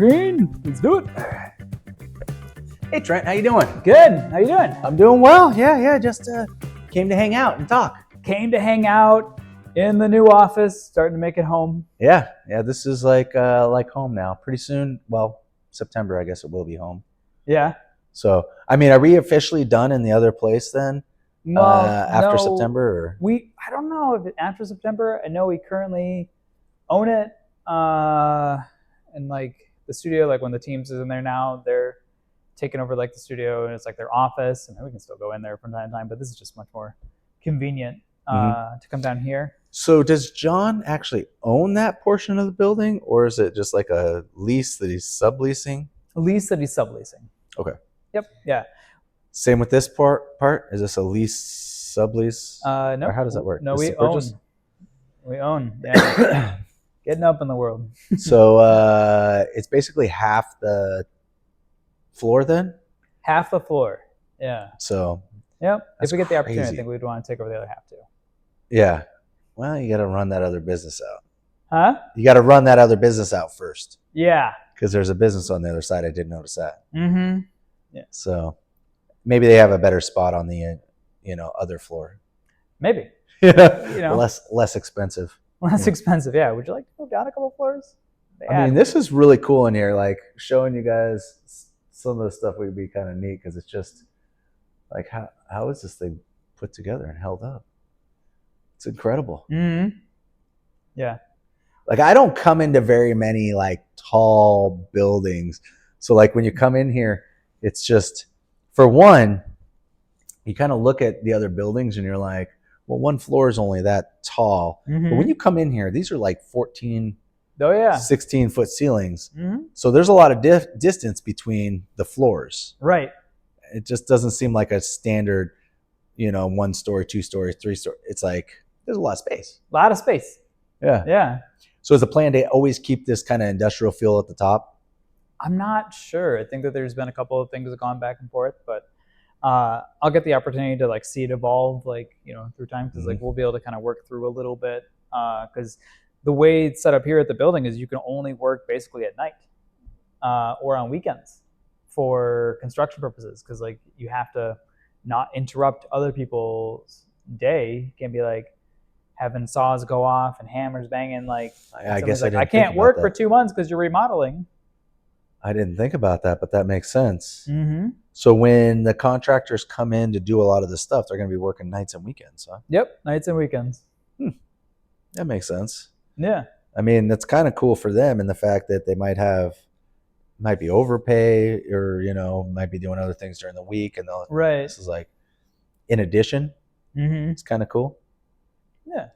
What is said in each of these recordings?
Green. Let's do it. Hey Trent, how you doing? Good. How you doing? I'm doing well. Yeah. Just came to hang out and talk. Came to hang out in the new office, starting to make it home. Yeah. This is like home now. Pretty soon, well, September, I guess it will be home. Yeah. So, I mean, are we officially done in the other place then? After September? Or? I don't know if after September. I know we currently own it. And like the studio, like when the teams is in there now, they're taking over like the studio and it's like their office, and we can still go in there from time to time, but this is just much more convenient to come down here. So does John actually own that portion of the building, or is it just like a lease that he's subleasing? A lease that he's subleasing. Okay. Yep. Yeah. Same with this part? Is this a lease, sublease? No. Or how does that work? No, we own. We own. Yeah. Getting up in the world. So it's basically half the floor then? Half the floor. Yeah. So. Yep. If we get the opportunity, crazy. I think we'd want to take over the other half too. Yeah. Well, you got to run that other business out. Huh? You got to run that other business out first. Yeah. Because there's a business on the other side. I did notice that. Mm-hmm. Yeah. So maybe they have a better spot on the other floor. Maybe. Yeah. Less expensive. Less expensive. Yeah. Would you like to go down a couple floors? I mean, this is really cool in here. Like showing you guys some of the stuff would be kind of neat because it's just like how is this thing put together and held up? It's incredible. Mm-hmm. Yeah. Like I don't come into very many like tall buildings. So like when you come in here, it's just, for one, you kind of look at the other buildings and you're like, well, one floor is only that tall. Mm-hmm. But when you come in here, these are like 14, 16-foot ceilings. Mm-hmm. So there's a lot of distance between the floors. Right. It just doesn't seem like a standard, 1 story, 2 story, 3 story. It's like, there's a lot of space. A lot of space. Yeah. Yeah. So is the plan to always keep this kind of industrial feel at the top? I'm not sure. I think that there's been a couple of things that have gone back and forth, but I'll get the opportunity to like see it evolve, like, through time, because like we'll be able to kind of work through a little bit, because the way it's set up here at the building is you can only work basically at night or on weekends for construction purposes, because like you have to not interrupt other people's day. It can be like having saws go off and hammers banging. Like I guess like, I can't work for 2 months because you're remodeling. I didn't think about that, but that makes sense. Mm-hmm. So when the contractors come in to do a lot of this stuff, they're going to be working nights and weekends, huh? Yep, nights and weekends. That makes sense. Yeah. I mean, that's kind of cool for them in the fact that they might be overpay or, might be doing other things during the week. And right. This is like, in addition, it's kind of cool. Yeah.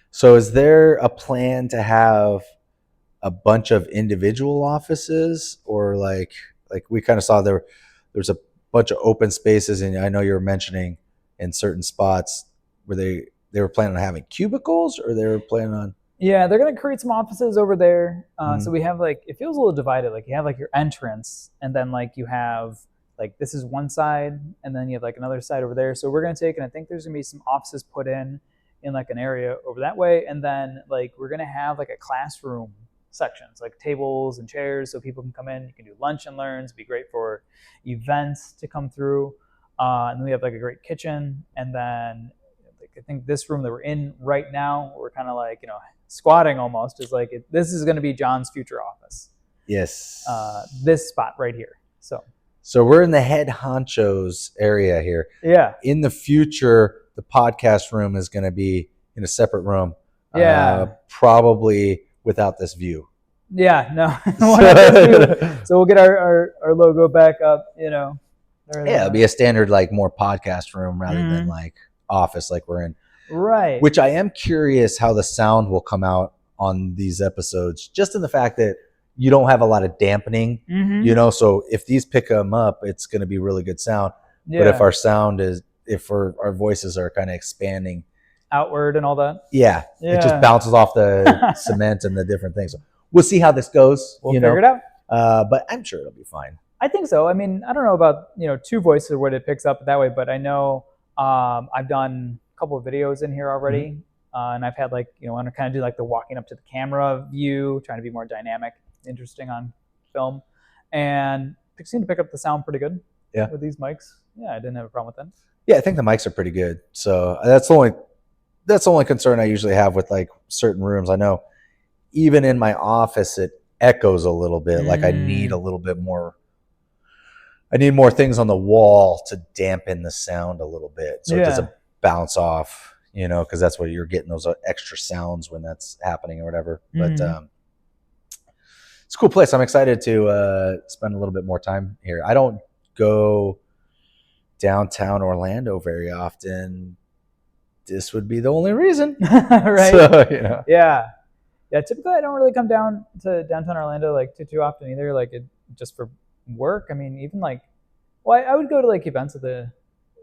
So is there a plan to have a bunch of individual offices, or like we kind of saw there's a bunch of open spaces, and I know you were mentioning in certain spots where they were planning on having cubicles, or they were planning on... Yeah, they're going to create some offices over there. So we have like, it feels a little divided. Like you have like your entrance, and then like you have like, this is one side, and then you have like another side over there. So we're going to take, and I think there's going to be some offices put in like an area over that way. And then like, we're going to have like a classroom sections, like tables and chairs, so people can come in. You can do lunch and learns. It'd be great for events to come through. And then we have like a great kitchen. And then like, I think this room that we're in right now, we're kind of like, squatting almost, is like, this is going to be John's future office. Yes. This spot right here. So we're in the head honcho's area here. Yeah. In the future, the podcast room is going to be in a separate room. Yeah. Probably without this view. Yeah, no. So we'll get our logo back up, Yeah, it'll be a standard like more podcast room rather than like office like we're in. Right. Which I am curious how the sound will come out on these episodes, just in the fact that you don't have a lot of dampening, so if these pick them up, it's going to be really good sound. Yeah. But if our voices are kind of expanding outward and all that. Yeah. It just bounces off the cement and the different things. So we'll see how this goes. We'll figure it out. But I'm sure it'll be fine. I think so. I mean, I don't know about, two voices or what it picks up that way, but I know I've done a couple of videos in here already, and I've had like, I want to kind of do like the walking up to the camera view, trying to be more dynamic, interesting on film, and it seemed to pick up the sound pretty good. Yeah. With these mics. Yeah, I didn't have a problem with that. Yeah, I think the mics are pretty good. So that's the only concern I usually have with like certain rooms. I know even in my office it echoes a little bit. Like I need a little bit more. I need more things on the wall to dampen the sound a little bit, so it doesn't bounce off. Because that's what you're getting, those extra sounds when that's happening or whatever. But it's a cool place. I'm excited to spend a little bit more time here. I don't go downtown Orlando very often. This would be the only reason. Right. So, Yeah. Typically I don't really come down to downtown Orlando like too often either. Like just for work. I mean, even like, well, I would go to like events at the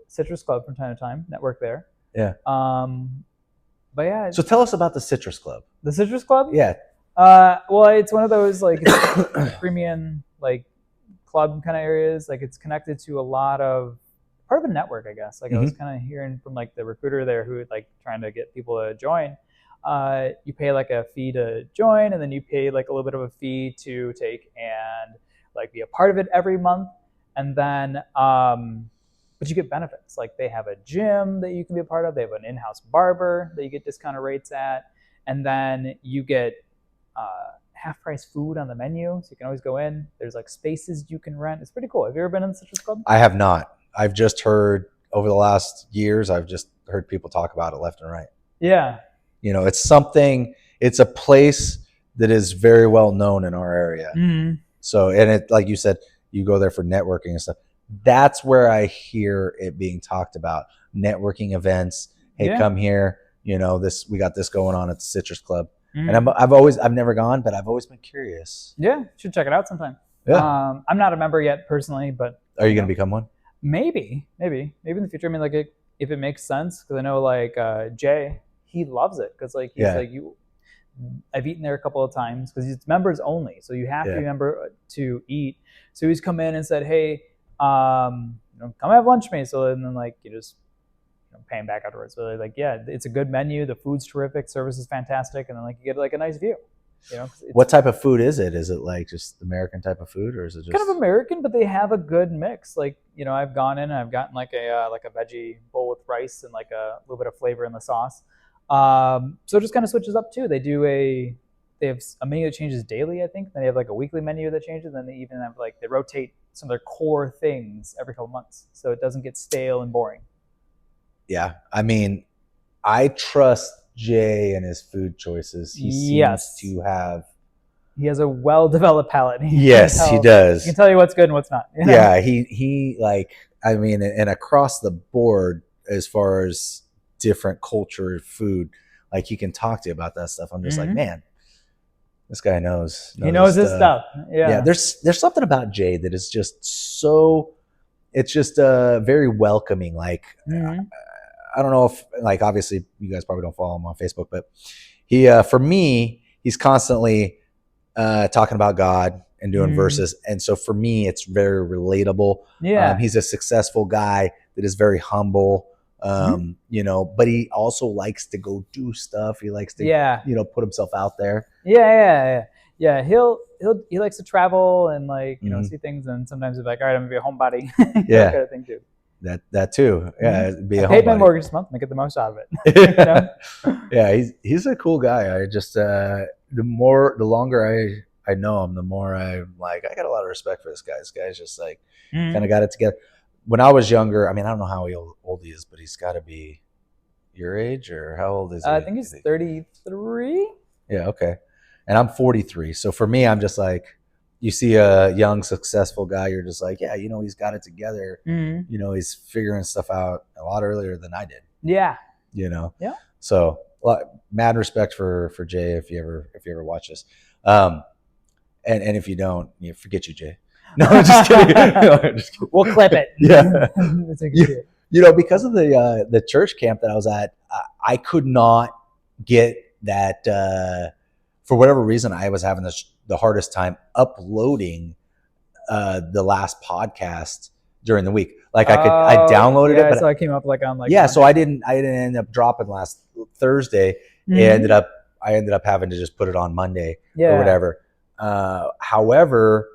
Citrus Club from time to time, network there. Yeah. But yeah. So tell us about the Citrus Club. The Citrus Club? Yeah. Well, it's one of those like premium like club kind of areas. Like it's connected to a lot of part of a network, I guess. Like I was kind of hearing from like the recruiter there who would like trying to get people to join. You pay like a fee to join, and then you pay like a little bit of a fee to take and like be a part of it every month. And then, but you get benefits. Like they have a gym that you can be a part of. They have an in-house barber that you get discounted rates at. And then you get half price food on the menu. So you can always go in. There's like spaces you can rent. It's pretty cool. Have you ever been in the Citrus Club? I have not. I've just heard over the last years, I've just heard people talk about it left and right. Yeah. It's a place that is very well known in our area. So, and it, like you said, you go there for networking and stuff. That's where I hear it being talked about. Networking events. Hey, come here. We got this going on at the Citrus Club. And I've never gone, but I've always been curious. Yeah, should check it out sometime. Yeah. I'm not a member yet personally, but are you going to become one? Maybe in the future. I mean, like if it makes sense, because I know like Jay, he loves it because like he's like you. I've eaten there a couple of times because it's members only, so you have to be a member to eat. So he's come in and said, "Hey, come have lunch with me." So then like you just pay him back afterwards. So like, yeah, it's a good menu. The food's terrific, service is fantastic, and then like you get like a nice view. What type of food is it? Is it like just American type of food, or is it just kind of American? But they have a good mix. Like I've gone in and I've gotten like a veggie bowl with rice and like a little bit of flavor in the sauce. So it just kind of switches up too. They have a menu that changes daily, I think. Then they have like a weekly menu that changes. Then they even have like they rotate some of their core things every couple months, so it doesn't get stale and boring. Yeah, I mean, I trust Jay and his food choices. He seems to have. He has a well-developed palate. Yes, he does. He can tell you what's good and what's not. Yeah, he like, I mean, and across the board as far as different culture food, like he can talk to you about that stuff. I'm just like, man, this guy knows. He knows his stuff. Yeah. There's something about Jay that is just so. It's just very welcoming. Like. I don't know if, like, obviously you guys probably don't follow him on Facebook, but for me, he's constantly talking about God and doing verses. And so for me, it's very relatable. Yeah. He's a successful guy that is very humble, but he also likes to go do stuff. He likes to, put himself out there. Yeah. He likes to travel and like, see things. And sometimes he's like, all right, I'm going to be a homebody. That kind of thing too. That too. Yeah. I paid my mortgage this month. Make it the most out of it. Yeah. He's a cool guy. I just, the longer I know him, the more I'm like, I got a lot of respect for this guy. This guy's just like, kind of got it together. When I was younger, I mean, I don't know how old he is, but he's got to be your age, or how old is he? I think he's 33. Yeah. Okay. And I'm 43. So for me, I'm just like, you see a young, successful guy, you're just like, yeah, he's got it together. He's figuring stuff out a lot earlier than I did. Yeah. Yeah. So mad respect for Jay if you ever watch this. And if you don't, forget you, Jay. No, I'm just kidding. We'll clip it. Yeah. Because of the church camp that I was at, I could not get that, for whatever reason, I was having the hardest time uploading the last podcast during the week. Like I downloaded yeah, it, but so I came up like on like yeah, so Monday. I didn't end up dropping last Thursday. Mm-hmm. I ended up having to just put it on Monday or Yeah. whatever. However,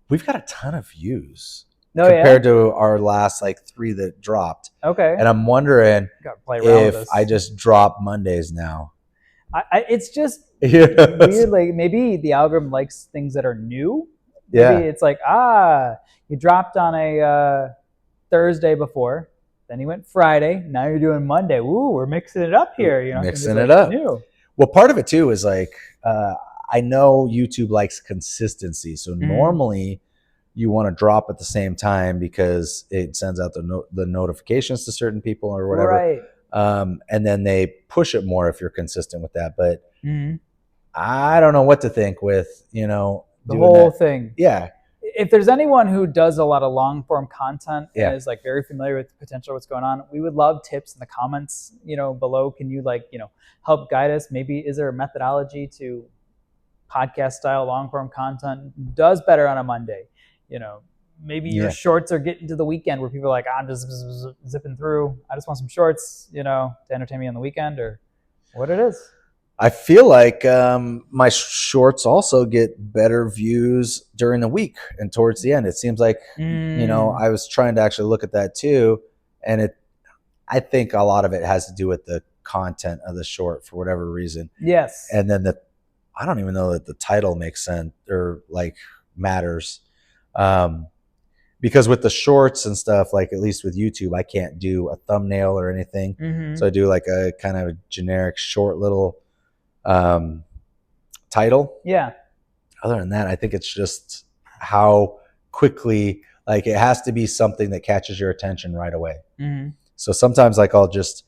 we've got a ton of views Oh yeah. compared to our last like 3 that dropped. Okay. And I'm wondering Got to play around with if I this. just drop Mondays now. It's just Yes. weird. Like maybe the algorithm likes things that are new. Maybe Yeah. it's like you dropped on a Thursday before, then you went Friday. Now you're doing Monday. Ooh, we're mixing it up here. You know, maybe it's Mixing it like up. new. Well, part of it too is like I know YouTube likes consistency. So normally you want to drop at the same time because it sends out the notifications to certain people or whatever. Right. And then they push it more if you're consistent with that. But Mm-hmm. I don't know what to think with, The doing whole that. thing. Yeah. If there's anyone who does a lot of long form content and Yeah. is like very familiar with potential what's going on, we would love tips in the comments, below. Can you help guide us? Maybe is there a methodology to podcast style long form content does better on a Monday? Maybe your Yeah. shorts are getting to the weekend where people are like, I'm just zipping through. I just want some shorts, to entertain me on the weekend, or what it is. I feel like my shorts also get better views during the week and towards the end. It seems like, I was trying to actually look at that too. And I think a lot of it has to do with the content of the short for whatever reason. Yes. And then I don't even know that the title makes sense or like matters. Because with the shorts and stuff, like at least with YouTube, I can't do a thumbnail or anything. Mm-hmm. So I do like a kind of generic short little title. Yeah. Other than that, I think it's just how quickly, like it has to be something that catches your attention right away. Mm-hmm. So sometimes like I'll just,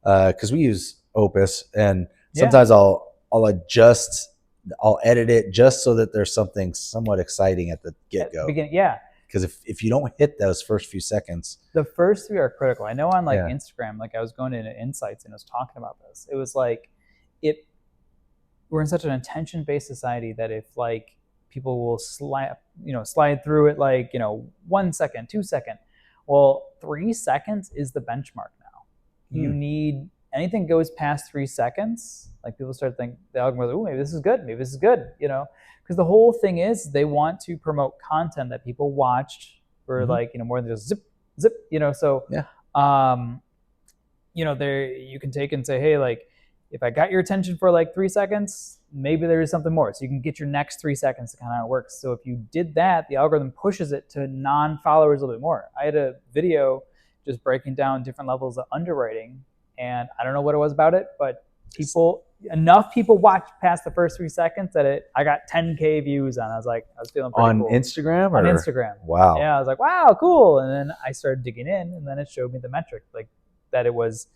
cause we use Opus and sometimes I'll adjust, I'll edit it just so that there's something somewhat exciting at the get-go. Yeah. Because if you don't hit those first few seconds, the first 3 are critical. I know on like Instagram, like I was going into Insights and I was talking about this. It was like we're in such an attention-based society that if like people will slide through it like 1 second, 2 second, well 3 seconds is the benchmark now. You need anything goes past 3 seconds, like people start thinking the algorithm, oh, maybe this is good, because the whole thing is they want to promote content that people watched for like more than just zip, so there you can take and say, hey, like if I got your attention for like 3 seconds, maybe there is something more. So you can get your next 3 seconds to kind of how it works. So if you did that, the algorithm pushes it to non-followers a little bit more. I had a video just breaking down different levels of underwriting, and I don't know what it was about it, but enough people watched past the first 3 seconds that I got 10K views on. I was feeling pretty on cool. Instagram. On Instagram. Wow. Yeah, I was like, wow, cool. And then I started digging in, and then it showed me the metric, like that it was.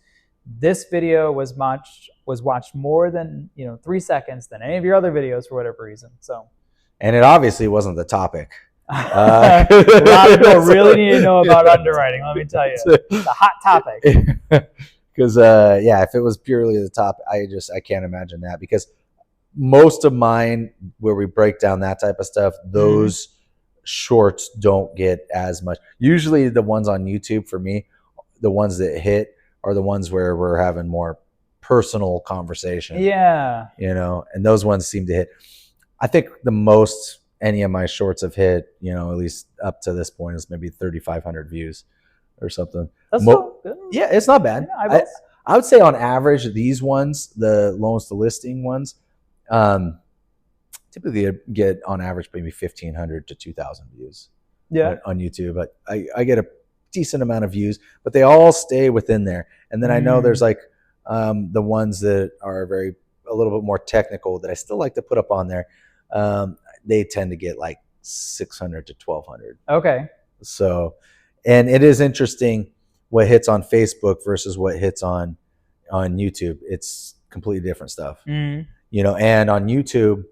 This video was watched more than 3 seconds than any of your other videos for whatever reason. So, and it obviously wasn't the topic. A lot of people really need to know about underwriting. Let me tell you, it's a hot topic. Because if it was purely the topic, I can't imagine that. Because most of mine, where we break down that type of stuff, those shorts don't get as much. Usually, the ones on YouTube for me, the ones that hit are the ones where we're having more personal conversation. Yeah. And those ones seem to hit. I think the most any of my shorts have hit, at least up to this point, is maybe 3,500 views or something. That's still good. Yeah, it's not bad. Yeah, I would say on average, these ones, the loans to listing ones, typically get on average maybe 1,500 to 2,000 views. Yeah. On YouTube, but I get a decent amount of views, but they all stay within there. And then I know there's like the ones that are a little bit more technical that I still like to put up on there. They tend to get like 600 to 1,200. Okay. So, and it is interesting what hits on Facebook versus what hits on YouTube. It's completely different stuff. And on YouTube,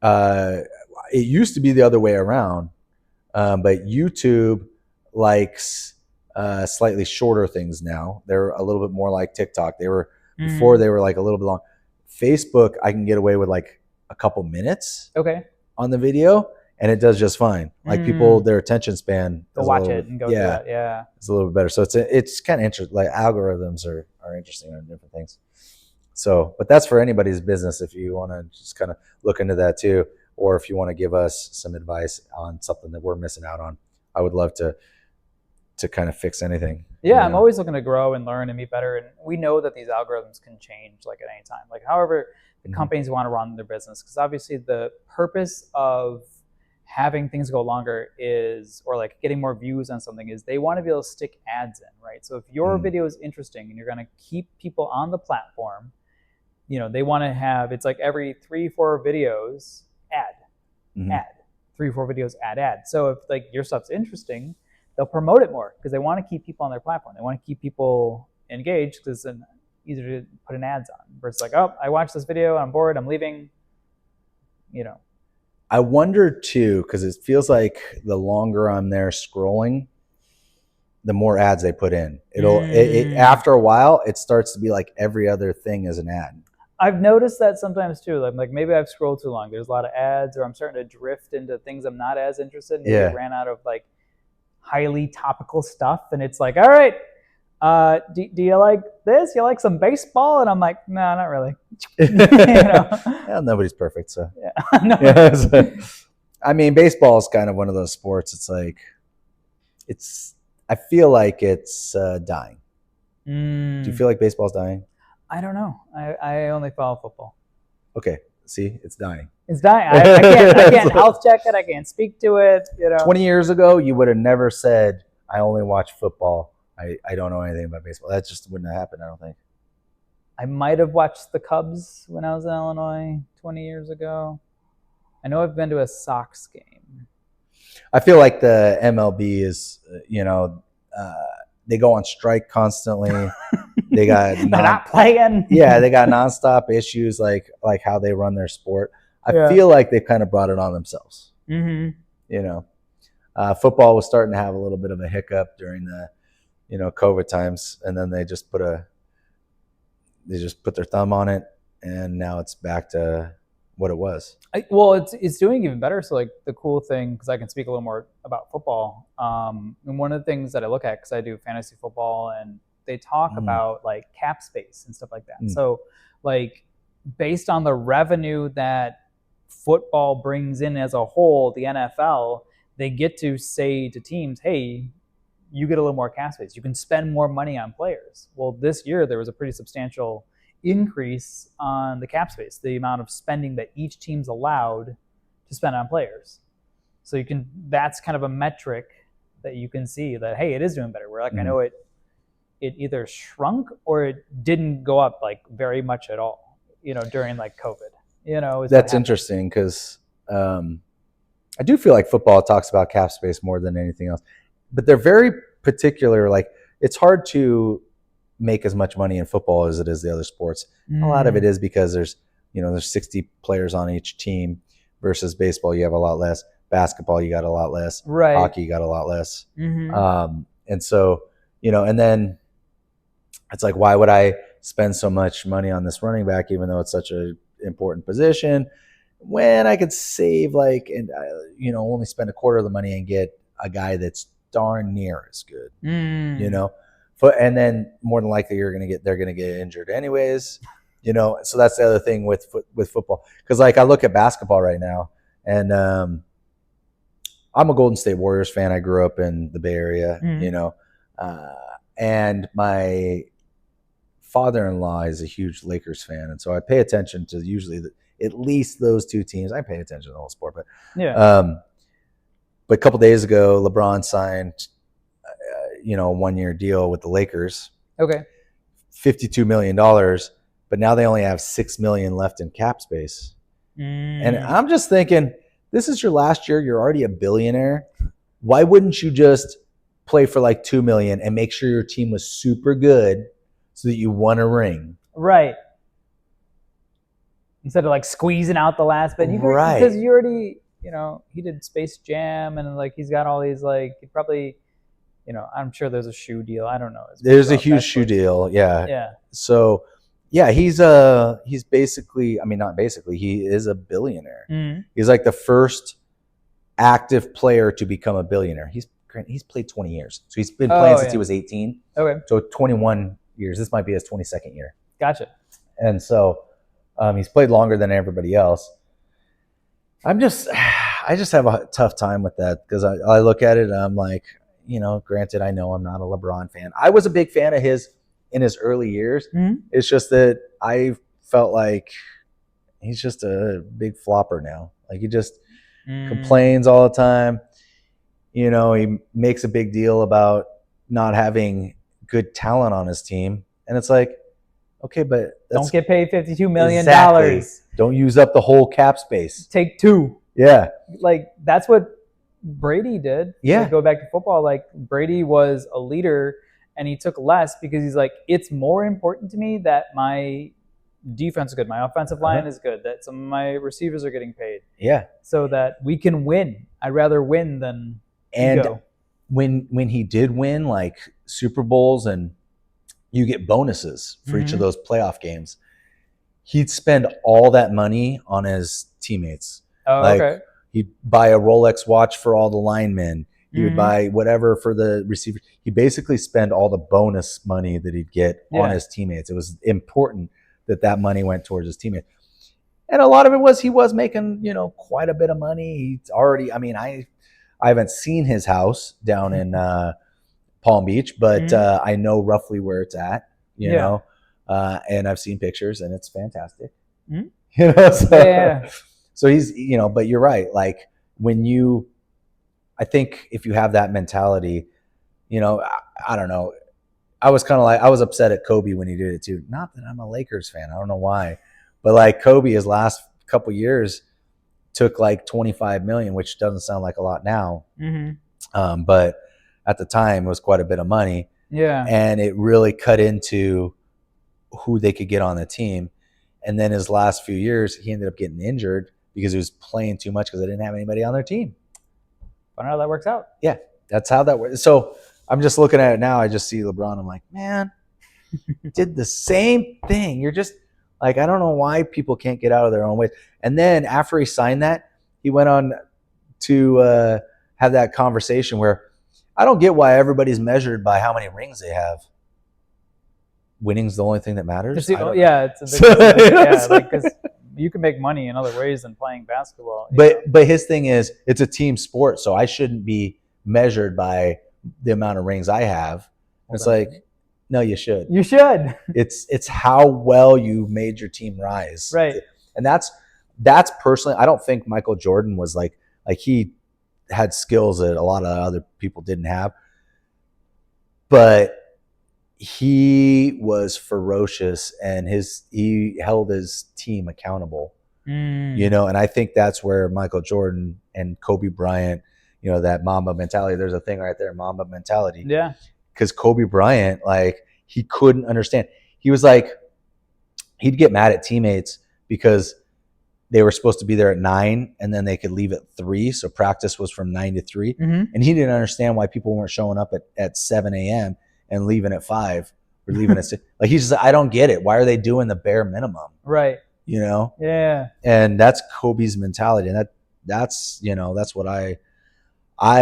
it used to be the other way around, but YouTube likes slightly shorter things now. They're a little bit more like TikTok. Before they were like a little bit long. Facebook, I can get away with like a couple minutes on the video, and it does just fine. Like people, their attention span Go is watch it and go through yeah, it. Yeah. it's a little bit better. So it's kind of interesting. Like algorithms are interesting on different things. So, but that's for anybody's business if you want to just kind of look into that too, or if you want to give us some advice on something that we're missing out on. I would love to kind of fix anything. Yeah, I'm always looking to grow and learn and be better. And we know that these algorithms can change like at any time. Like however the companies want to run their business, because obviously the purpose of having things go longer is, or like getting more views on something is, they want to be able to stick ads in, right? So if your video is interesting and you're going to keep people on the platform, they want to have, it's like every 3-4 videos ad, 3-4 videos ad. So if like your stuff's interesting, they'll promote it more because they want to keep people on their platform. They want to keep people engaged because it's easier to put an ads on versus like, oh, I watched this video, I'm bored, I'm leaving. I wonder too, because it feels like the longer I'm there scrolling, the more ads they put in. After a while, it starts to be like every other thing is an ad. I've noticed that sometimes too. Like maybe I've scrolled too long. There's a lot of ads, or I'm starting to drift into things I'm not as interested in. Maybe I ran out of like highly topical stuff, and it's like, all right, do you like this? You like some baseball? And I'm like, no, not really. Yeah, nobody's perfect, so yeah. I mean, baseball is kind of one of those sports. It's like, I feel like it's dying. Do you feel like baseball's dying? I don't know. I only follow football. Okay, see, it's dying. It's dying. I can't health check it. I can't speak to it. 20 years ago, you would have never said, I only watch football. I don't know anything about baseball. That just wouldn't have happened, I don't think. I might have watched the Cubs when I was in Illinois 20 years ago. I know I've been to a Sox game. I feel like the MLB is, they go on strike constantly. They got they're not playing. Yeah, they got nonstop issues like how they run their sport. I feel like they kind of brought it on themselves. Football was starting to have a little bit of a hiccup during the COVID times, and then they just put their thumb on it, and now it's back to what it was. Well, it's doing even better. So like the cool thing, because I can speak a little more about football, and one of the things that I look at, because I do fantasy football, and they talk about like cap space and stuff like that. So like based on the revenue that football brings in as a whole, the NFL, they get to say to teams, hey, you get a little more cap space. You can spend more money on players. Well, this year there was a pretty substantial increase on the cap space, the amount of spending that each team's allowed to spend on players. So that's kind of a metric that you can see that, hey, it is doing better. Where like I know it either shrunk or it didn't go up like very much at all, during like COVID. That's interesting because I do feel like football talks about cap space more than anything else, but they're very particular. Like it's hard to make as much money in football as it is the other sports. A lot of it is because there's 60 players on each team versus baseball. You have a lot less. Basketball, you got a lot less. Right. Hockey, you got a lot less. And so, and then it's like, why would I spend so much money on this running back, even though it's such an important position, when I could save only spend a quarter of the money and get a guy that's darn near as good, and then more than likely they're gonna get injured anyways, So that's the other thing with football, because like I look at basketball right now, and I'm a Golden State Warriors fan. I grew up in the Bay Area, and my father-in-law is a huge Lakers fan, and so I pay attention to usually at least those two teams. I pay attention to the whole sport, but but a couple days ago, LeBron signed, a 1-year deal with the Lakers. Okay. $52 million, but now they only have $6 million left in cap space. And I'm just thinking, this is your last year. You're already a billionaire. Why wouldn't you just play for like $2 million and make sure your team was super good so that you won a ring? Right. Instead of like squeezing out the last bit. Right. Because you already, he did Space Jam, and like he's got all these like, he probably, I'm sure there's a shoe deal. I don't know. There's a huge shoe deal. Yeah. Yeah. So yeah, he's basically, I mean, not basically, he is a billionaire. He's like the first active player to become a billionaire. He's played 20 years. So he's been playing since he was 18. Okay. So 21 years. This might be his 22nd year. Gotcha. And so he's played longer than everybody else. I just have a tough time with that because I look at it and I'm like, granted, I know I'm not a LeBron fan. I was a big fan of his in his early years. Mm-hmm. It's just that I felt like he's just a big flopper now. Like he just complains all the time. He makes a big deal about not having good talent on his team. And it's like, okay, but don't get paid $52 million. Exactly. Don't use up the whole cap space. Take 2. Yeah. Like that's what Brady did. Yeah. Like, go back to football. Like Brady was a leader and he took less because he's like, it's more important to me that my defense is good, my offensive line is good, that some of my receivers are getting paid. Yeah. So that we can win. I'd rather win than ego. When he did win like Super Bowls and you get bonuses for each of those playoff games, he'd spend all that money on his teammates. Oh, okay. He'd buy a Rolex watch for all the linemen. He would buy whatever for the receiver. He basically spent all the bonus money that he'd get on his teammates. It was important that money went towards his teammates. And a lot of it was he was making, quite a bit of money. He's already, I haven't seen his house down in Palm Beach, but I know roughly where it's at, you know, and I've seen pictures and it's fantastic. So he's, but you're right. Like I think if you have that mentality, I don't know. I was kind of like, I was upset at Kobe when he did it too. Not that I'm a Lakers fan. I don't know why, but like Kobe, his last couple years took like 25 million, which doesn't sound like a lot now. But at the time it was quite a bit of money. Yeah. And it really cut into who they could get on the team. And then his last few years, he ended up getting injured because he was playing too much because they didn't have anybody on their team. Wonder how that works out. Yeah, that's how that works. So I'm just looking at it now. I just see LeBron. I'm like, man, did the same thing. You're just like, I don't know why people can't get out of their own ways. And then after he signed that, he went on to have that conversation where I don't get why everybody's measured by how many rings they have. Winning's the only thing that matters. It's a big because you can make money in other ways than playing basketball. But his thing is, it's a team sport, so I shouldn't be measured by the amount of rings I have. It's like, no, you should. You should. It's how well you made your team rise. Right. And that's personally, I don't think Michael Jordan was like he had skills that a lot of other people didn't have. But he was ferocious and he held his team accountable. And I think that's where Michael Jordan and Kobe Bryant, that Mamba mentality, there's a thing right there, Mamba mentality. Yeah. Because Kobe Bryant, like, he couldn't understand. He was like, he'd get mad at teammates because they were supposed to be there at 9 and then they could leave at 3. So practice was from 9 to 3. And he didn't understand why people weren't showing up at 7 a.m. and leaving at 5 or leaving at 6. Like, he's just like, I don't get it. Why are they doing the bare minimum? Right. Yeah. And that's Kobe's mentality. And that's what I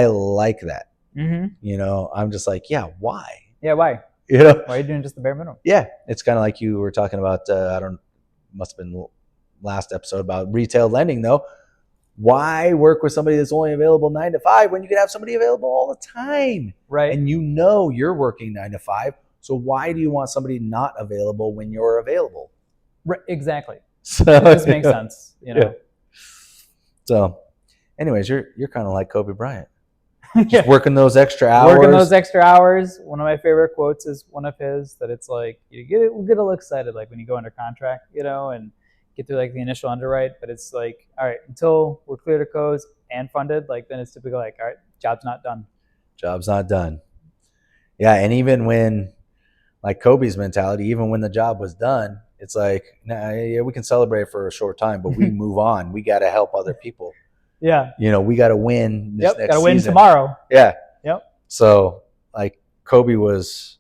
like that. I'm just like, yeah, why? Yeah, why? Why are you doing just the bare minimum? Yeah. It's kind of like you were talking about, must have been last episode about retail lending though. Why work with somebody that's only available 9 to 5 when you can have somebody available all the time? Right. And you're working 9 to 5. So why do you want somebody not available when you're available? Right, exactly. So it just makes sense, Yeah. So anyways, you're kind of like Kobe Bryant. Just working those extra hours. One of my favorite quotes is one of his that it's like, you get a little excited like when you go under contract, and get through like the initial underwrite, but it's like, all right, until we're clear to close and funded, like then it's typically like, all right, job's not done. Yeah. And even when, like Kobe's mentality, even when the job was done, it's like, nah, yeah, we can celebrate for a short time, but we move on. We got to help other people. Yeah. We got to win this next season. Got to win tomorrow. Yeah. Yep. So like Kobe was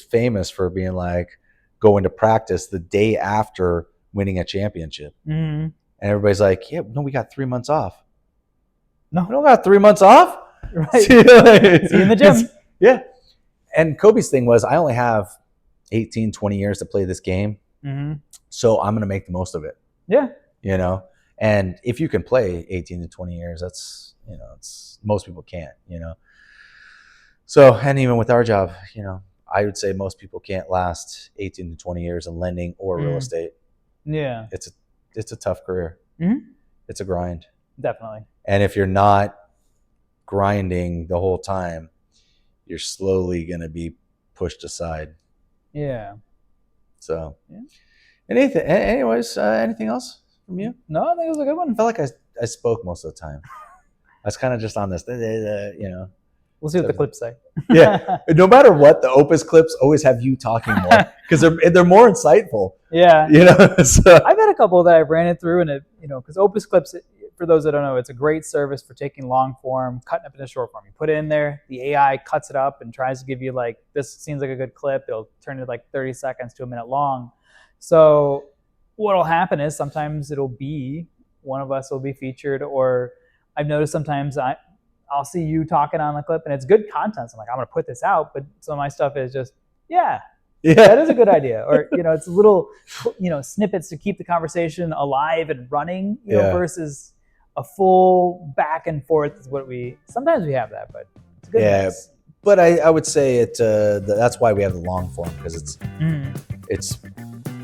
famous for being like going to practice the day after winning a championship. And everybody's like, yeah, no, we got 3 months off. No. You don't got 3 months off? Right. See you in the gym. Yeah. And Kobe's thing was, I only have 18, 20 years to play this game. Mm-hmm. So I'm going to make the most of it. Yeah. You know? And if you can play 18 to 20 years, that's, you know, it's most people can't, you know? So, and even with our job, you know, I would say most people can't last 18 to 20 years in lending or real estate. Yeah. It's a tough career. Mm-hmm. It's a grind. Definitely. And if you're not grinding the whole time, you're slowly going to be pushed aside. Yeah. So, yeah. Anyways, anything else from you? No, I think it was a good one. I felt like I spoke most of the time. I was kind of just on this, you know. We'll see what the clips say. Yeah. No matter what, the Opus clips always have you talking more because they're more insightful. Yeah. You know, so. I've had a couple that I ran it through, and it, you know, because Opus clips, for those that don't know, it's a great service for taking long form, cutting up into short form. You put it in there, the AI cuts it up and tries to give you like, this seems like a good clip. It'll turn it like 30 seconds to a minute long. So what'll happen is sometimes it'll be one of us will be featured, or I've noticed sometimes I'll see you talking on the clip and it's good content. So I'm like, I'm going to put this out. But some of my stuff is just, yeah, that is a good idea. Or, you know, it's little, you know, snippets to keep the conversation alive and running, you know, versus a full back and forth is what sometimes we have that, but it's a good mix. But I would say that's why we have the long form, because it's,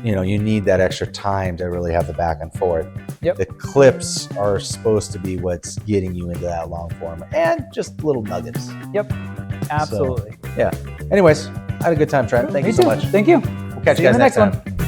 you know, you need that extra time to really have the back and forth. Yep. The clips are supposed to be what's getting you into that long form, and just little nuggets. Yep. Absolutely. So, yeah. Anyways, I had a good time, Trent. Thank you so much. Thank you. We'll catch you guys next time.